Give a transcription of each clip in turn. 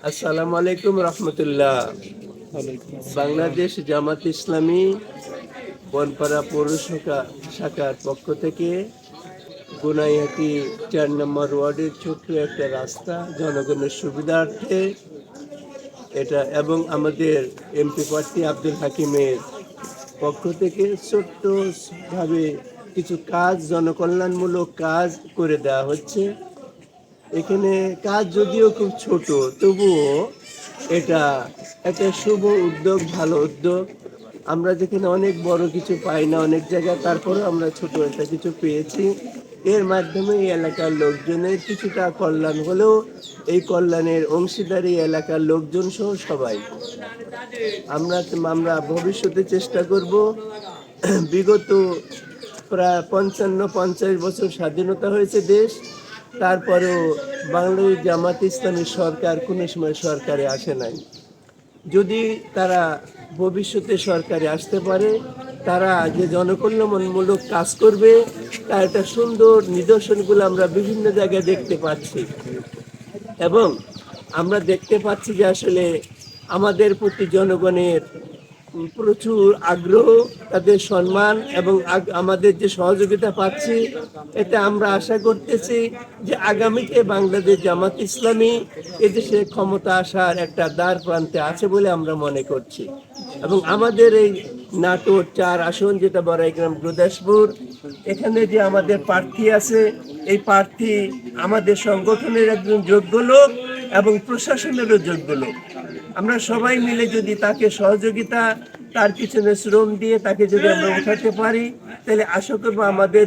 আসসালামু আলাইকুম রহমতুল্লাহ। বাংলাদেশ জামাত ইসলামী বনপাড়া পৌর শাখার পক্ষ থেকে গুনাইহাটি ৪ নম্বর ওয়ার্ডের ছোট্ট একটা রাস্তা জনগণের সুবিধার্থে এটা এবং আমাদের এমপি প্রার্থী আব্দুল হাকিমের পক্ষ থেকে ছোট্টভাবে কিছু কাজ, জনকল্যাণমূলক কাজ করে দেওয়া হচ্ছে। এখানে কাজ যদিও খুব ছোট, তবুও এটা একটা শুভ উদ্যোগ, ভালো উদ্যোগ। আমরা যেখানে অনেক বড় কিছু পাই না অনেক জায়গায়, তারপরেও আমরা ছোট একটা কিছু পেয়েছি। এর মাধ্যমে এই এলাকার লোকজনের কিছুটা কল্যাণ হলেও এই কল্যাণের অংশীদারি এলাকার লোকজন সহ সবাই। আমরা ভবিষ্যতে চেষ্টা করব। বিগত প্রায় ৫৫-৫০ বছর স্বাধীনতা হয়েছে দেশ, তারপরেও বাংলাদেশ জামাত ইসলামী সরকার কোনো সময় সরকারে আসে নাই। যদি তারা ভবিষ্যতে সরকারে আসতে পারে, তারা যে জনকল্যাণমূলক কাজ করবে তার একটা সুন্দর নিদর্শনগুলো আমরা বিভিন্ন জায়গায় দেখতে পাচ্ছি। এবং আমরা দেখতে পাচ্ছি যে আসলে আমাদের প্রতি জনগণের প্রচুর আগ্রহ, তাদের সম্মান এবং আমাদের যে সহযোগিতা পাচ্ছি, এতে আমরা আশা করতেছি যে আগামীতে বাংলাদেশ জামাত ইসলামী এদেশে ক্ষমতা আসার একটা দ্বার প্রান্তে আছে বলে আমরা মনে করছি। এবং আমাদের এই নাটোর ৪ আসন, যেটা বড়াইগ্রাম গুরদাসপুর, এখানে যে আমাদের প্রার্থী আছে, এই প্রার্থী আমাদের সংগঠনের একজন যোগ্য লোক এবং প্রশাসনেরও যোগ্য লোক। আমরা সবাই মিলে যদি তাকে সহযোগিতা, তার পিছনে শ্রম দিয়ে তাকে যদি আমরা উঠাতে পারি, তাহলে আশা করবো আমাদের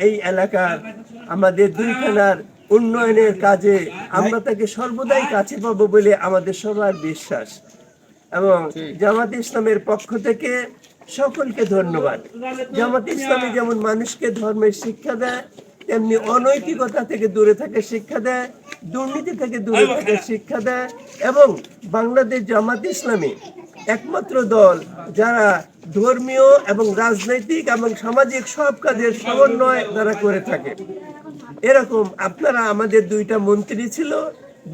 এই এলাকার, আমাদের দুই থানার উন্নয়নের কাজে আমরা তাকে সর্বদাই কাছে পাবো বলে আমাদের সবার বিশ্বাস। এবং জামাত ইসলামের পক্ষ থেকে সকলকে ধন্যবাদ। জামাত ইসলামী যেমন মানুষকে ধর্মের শিক্ষা দেয়, তেমনি অনৈতিকতা থেকে দূরে থাকার শিক্ষা দেয়, দুর্নীতি থেকে দূরে থাকার শিক্ষা দেয়। এবং বাংলাদেশ জামাত ইসলামী একমাত্র দল যারা ধর্মীয় এবং রাজনৈতিক এবং সামাজিক সব কাজের সমন্বয় তারা করে থাকে। এরকম আপনারা, আমাদের 2টা মন্ত্রী ছিল,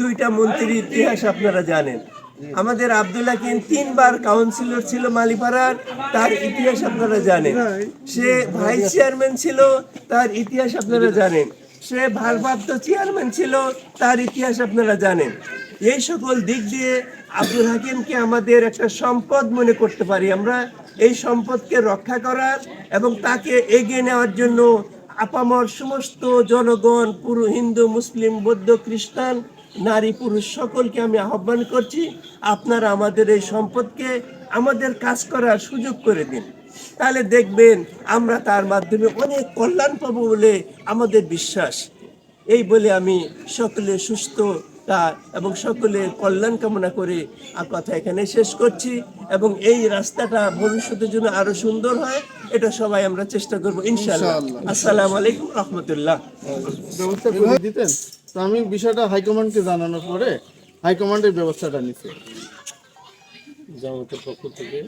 2টা মন্ত্রীর ইতিহাস আপনারা জানেন। আমাদের আব্দুল হাকিম 3 বার কাউন্সিলর ছিল মালিপাড়ার, তার ইতিহাস আপনারা জানেন। সে ভাইস চেয়ারম্যান ছিল, তার ইতিহাস আপনারা জানেন। সে ভারপ্রাপ্ত চেয়ারম্যান ছিল, তার ইতিহাস আপনারা জানেন। এই সকল দিক দিয়ে আব্দুল হাকিমকে আমাদের একটা সম্পদ মনে করতে পারি আমরা। এই সম্পদকে রক্ষা করার এবং তাকে এগিয়ে নেওয়ার জন্য আপামর সমস্ত জনগণ, পুরো হিন্দু, মুসলিম, বৌদ্ধ, খ্রিস্টান, নারী, পুরুষ সকলকে আমি আহ্বান করছি, আপনারা আমাদের এই সম্পদকে আমাদের কাজ করার সুযোগ করে দিন। তাহলে দেখবেন আমরা তার মাধ্যমে অনেক কল্যাণ পাবো বলে আমাদের বিশ্বাস। এই বলে আমি সকলের সুস্থতা এবং সকলের কল্যাণ কামনা করে কথা এখানে শেষ করছি। এবং এই রাস্তাটা ভবিষ্যতের জন্য আরো সুন্দর হয়, এটা সবাই আমরা চেষ্টা করবো ইনশাআল্লাহ। আসসালামু আলাইকুম রহমতুল্লাহ। ব্যবস্থা করে দিতেন তো আমি বিষয়টা হাইকমান্ডকে জানানোর পরে হাইকমান্ডের ব্যবস্থাটা নিচ্ছে জামাতের পক্ষ থেকে